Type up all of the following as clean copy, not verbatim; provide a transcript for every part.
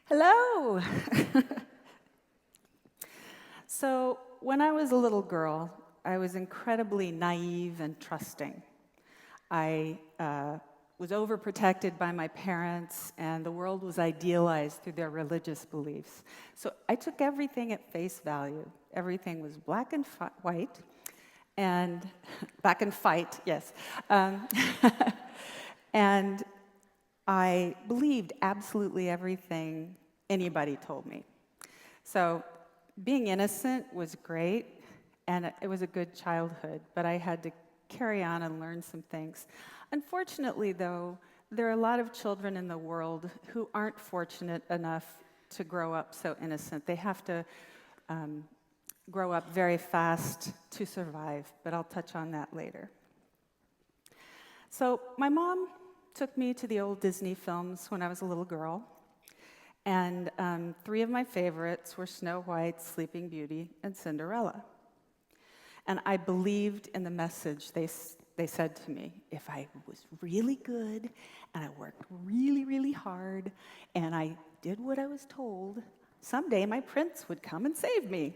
Hello! So, when I was a little girl, I was incredibly naive and trusting. I was overprotected by my parents, and the world was idealized through their religious beliefs. So I took everything at face value. Everything was black and white, and black and fight, yes. And I believed absolutely everything anybody told me. So being innocent was great, and it was a good childhood, but I had to carry on and learn some things. Unfortunately, though, there are a lot of children in the world who aren't fortunate enough to grow up so innocent. They have to grow up very fast to survive, but I'll touch on that later. So my mom took me to the old Disney films when I was a little girl, and three of my favorites were Snow White, Sleeping Beauty, and Cinderella. And I believed in the message they said to me. If I was really good, and I worked really, really hard, and I did what I was told, someday my prince would come and save me.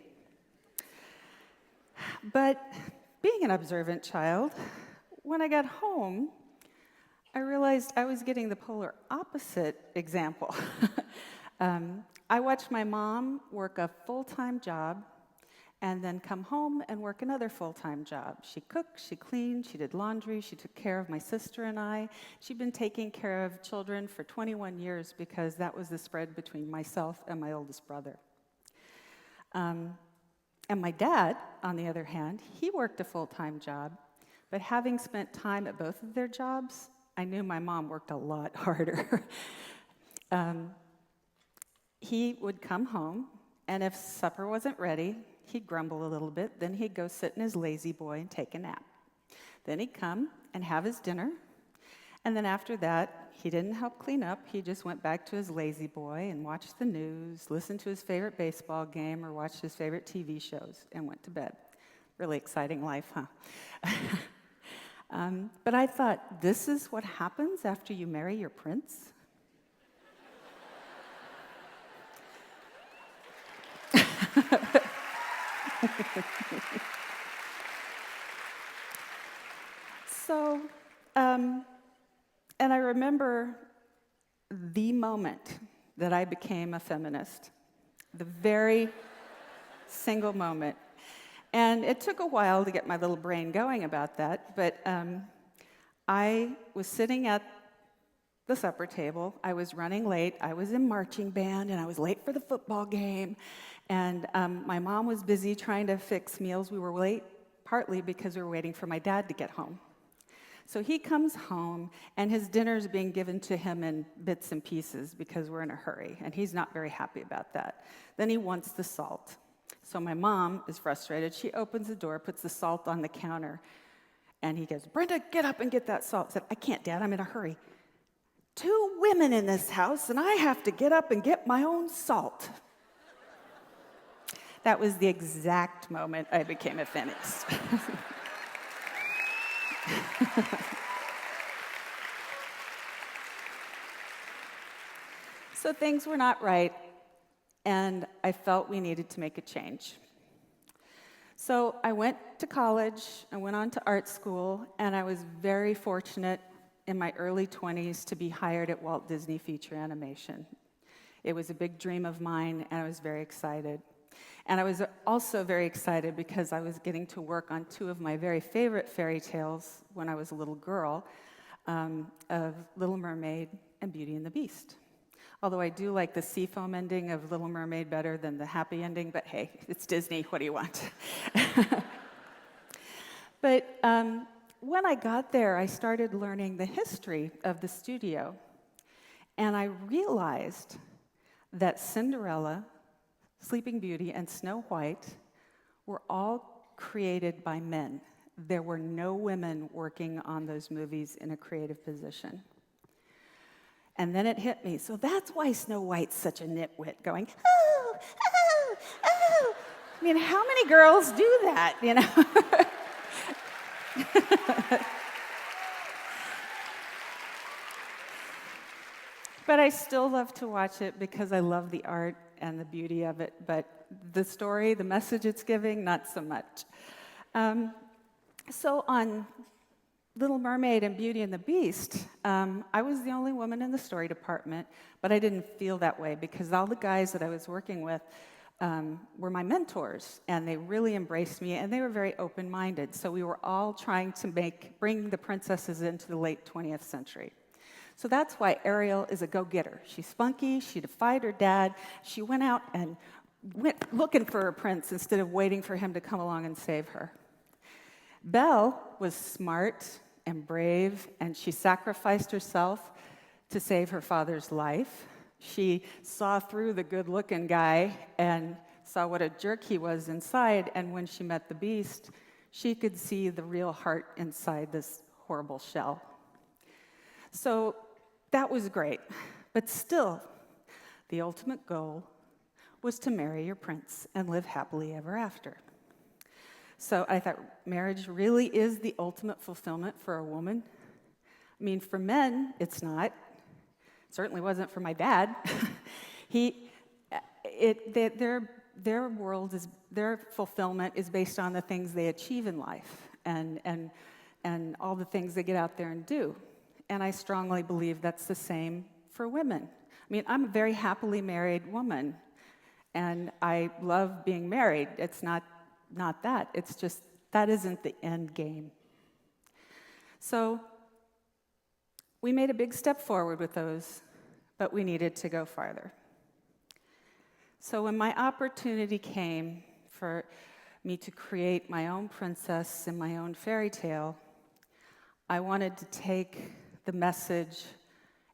But being an observant child, when I got home, I realized I was getting the polar opposite example. I watched my mom work a full-time job and then come home and work another full-time job. She cooked, she cleaned, she did laundry, she took care of my sister and I. She'd been taking care of children for 21 years because that was the spread between myself and my oldest brother. And my dad, on the other hand, he worked a full-time job, but having spent time at both of their jobs, I knew my mom worked a lot harder. He would come home, and if supper wasn't ready, he'd grumble a little bit, then he'd go sit in his lazy boy and take a nap. Then he'd come and have his dinner, and then after that, he didn't help clean up, he just went back to his lazy boy and watched the news, listened to his favorite baseball game, or watched his favorite TV shows, and went to bed. Really exciting life, huh? But I thought, this is what happens after you marry your prince? So, and I remember the moment that I became a feminist, the very single moment. And it took a while to get my little brain going about that, but I was sitting at the supper table, I was running late, I was in marching band, and I was late for the football game, and my mom was busy trying to fix meals. We were late partly because we were waiting for my dad to get home. So he comes home, and his dinner's being given to him in bits and pieces because we're in a hurry, and he's not very happy about that. Then he wants the salt. So my mom is frustrated. She opens the door, puts the salt on the counter, and he goes, "Brenda, get up and get that salt." I said, "I can't, Dad, I'm in a hurry." 2 women in this house, and I have to get up and get my own salt. That was the exact moment I became a feminist. So things were not right, and I felt we needed to make a change. So I went to college, I went on to art school, and I was very fortunate in my early 20s to be hired at Walt Disney Feature Animation. It was a big dream of mine, and I was very excited. And I was also very excited because I was getting to work on 2 of my very favorite fairy tales when I was a little girl, of Little Mermaid and Beauty and the Beast. Although I do like the seafoam ending of Little Mermaid better than the happy ending, but hey, it's Disney, what do you want? But when I got there, I started learning the history of the studio, and I realized that Cinderella, Sleeping Beauty, and Snow White were all created by men. There were no women working on those movies in a creative position. And then it hit me. So that's why Snow White's such a nitwit, going, "Oh, oh, oh." I mean, how many girls do that, you know? But I still love to watch it because I love the art and the beauty of it. But the story, the message it's giving, not so much. So on Little Mermaid and Beauty and the Beast, I was the only woman in the story department, but I didn't feel that way because all the guys that I was working with were my mentors, and they really embraced me, and they were very open-minded. So we were all trying to bring the princesses into the late 20th century. So that's why Ariel is a go-getter. She's spunky, she defied her dad, she went out and went looking for a prince instead of waiting for him to come along and save her. Belle was smart and brave, and she sacrificed herself to save her father's life. She saw through the good-looking guy and saw what a jerk he was inside, and when she met the beast, she could see the real heart inside this horrible shell. So that was great, but still, the ultimate goal was to marry your prince and live happily ever after. So I thought marriage really is the ultimate fulfillment for a woman. I mean, for men, it's not. It certainly wasn't for my dad. Their world is, their fulfillment is based on the things they achieve in life and all the things they get out there and do. And I strongly believe that's the same for women. I mean, I'm a very happily married woman, and I love being married. It's not that. It's just that isn't the end game. So we made a big step forward with those, but we needed to go farther. So when my opportunity came for me to create my own princess and my own fairy tale, I wanted to take the message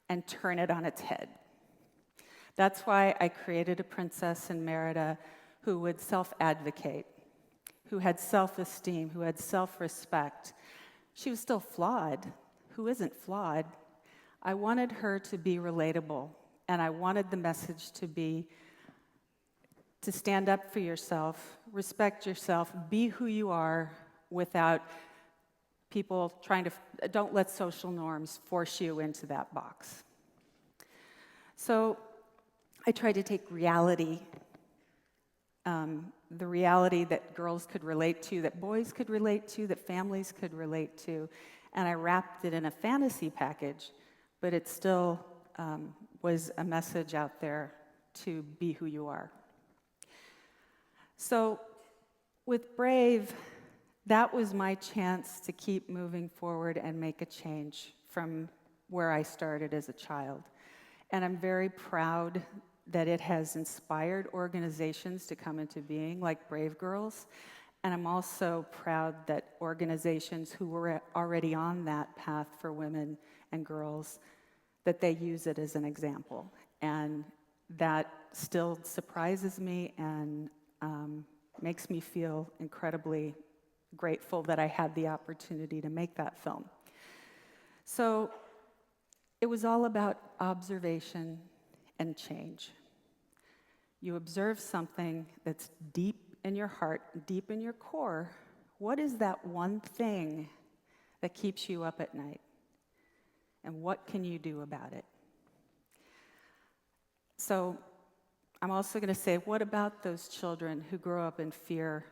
and turn it on its head. That's why I created a princess in Merida who would self-advocate, who had self-esteem, who had self-respect. She was still flawed. Who isn't flawed? I wanted her to be relatable, and I wanted the message to be to stand up for yourself, respect yourself, be who you are without people trying to, don't let social norms force you into that box. So I tried to take reality, the reality that girls could relate to, that boys could relate to, that families could relate to, and I wrapped it in a fantasy package, but it still was a message out there to be who you are. So with Brave, that was my chance to keep moving forward and make a change from where I started as a child. And I'm very proud that it has inspired organizations to come into being, like Brave Girls. And I'm also proud that organizations who were already on that path for women and girls, that they use it as an example. And that still surprises me and makes me feel incredibly grateful that I had the opportunity to make that film. So it was all about observation and change. You observe something that's deep in your heart, deep in your core. What is that one thing that keeps you up at night? And what can you do about it? So I'm also going to say, what about those children who grow up in fear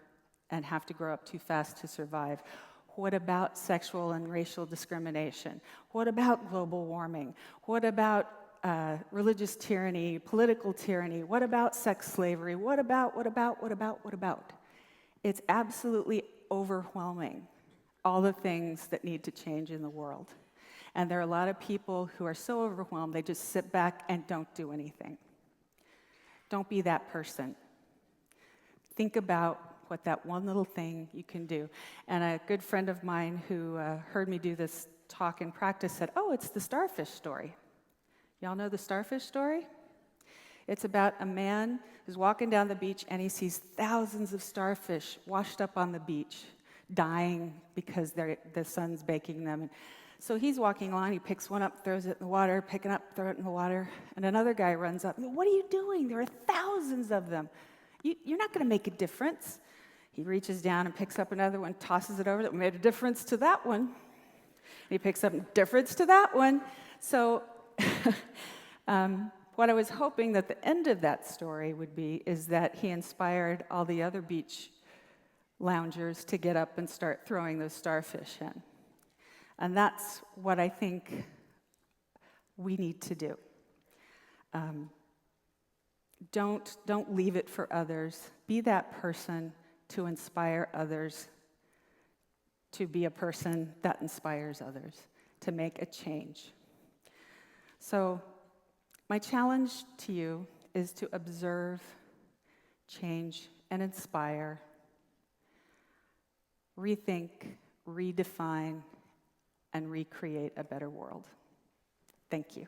and have to grow up too fast to survive? What about sexual and racial discrimination? What about global warming? What about religious tyranny, political tyranny? What about sex slavery? What about? It's absolutely overwhelming, all the things that need to change in the world. And there are a lot of people who are so overwhelmed, they just sit back and don't do anything. Don't be that person. Think about what that one little thing you can do. And a good friend of mine who heard me do this talk in practice said, "Oh, it's the starfish story." Y'all know the starfish story? It's about a man who's walking down the beach and he sees thousands of starfish washed up on the beach, dying because the sun's baking them. And so he's walking along, he picks one up, throws it in the water, pick it up, throw it in the water, and another guy runs up. "What are you doing? There are thousands of them. You're not going to make a difference." He reaches down and picks up another one, tosses it over. That made a difference to that one. And he picks up a difference to that one. So What I was hoping that the end of that story would be is that he inspired all the other beach loungers to get up and start throwing those starfish in. And that's what I think we need to do. Don't leave it for others. Be that person to inspire others, to be a person that inspires others, to make a change. So my challenge to you is to observe, change, and inspire, rethink, redefine, and recreate a better world. Thank you.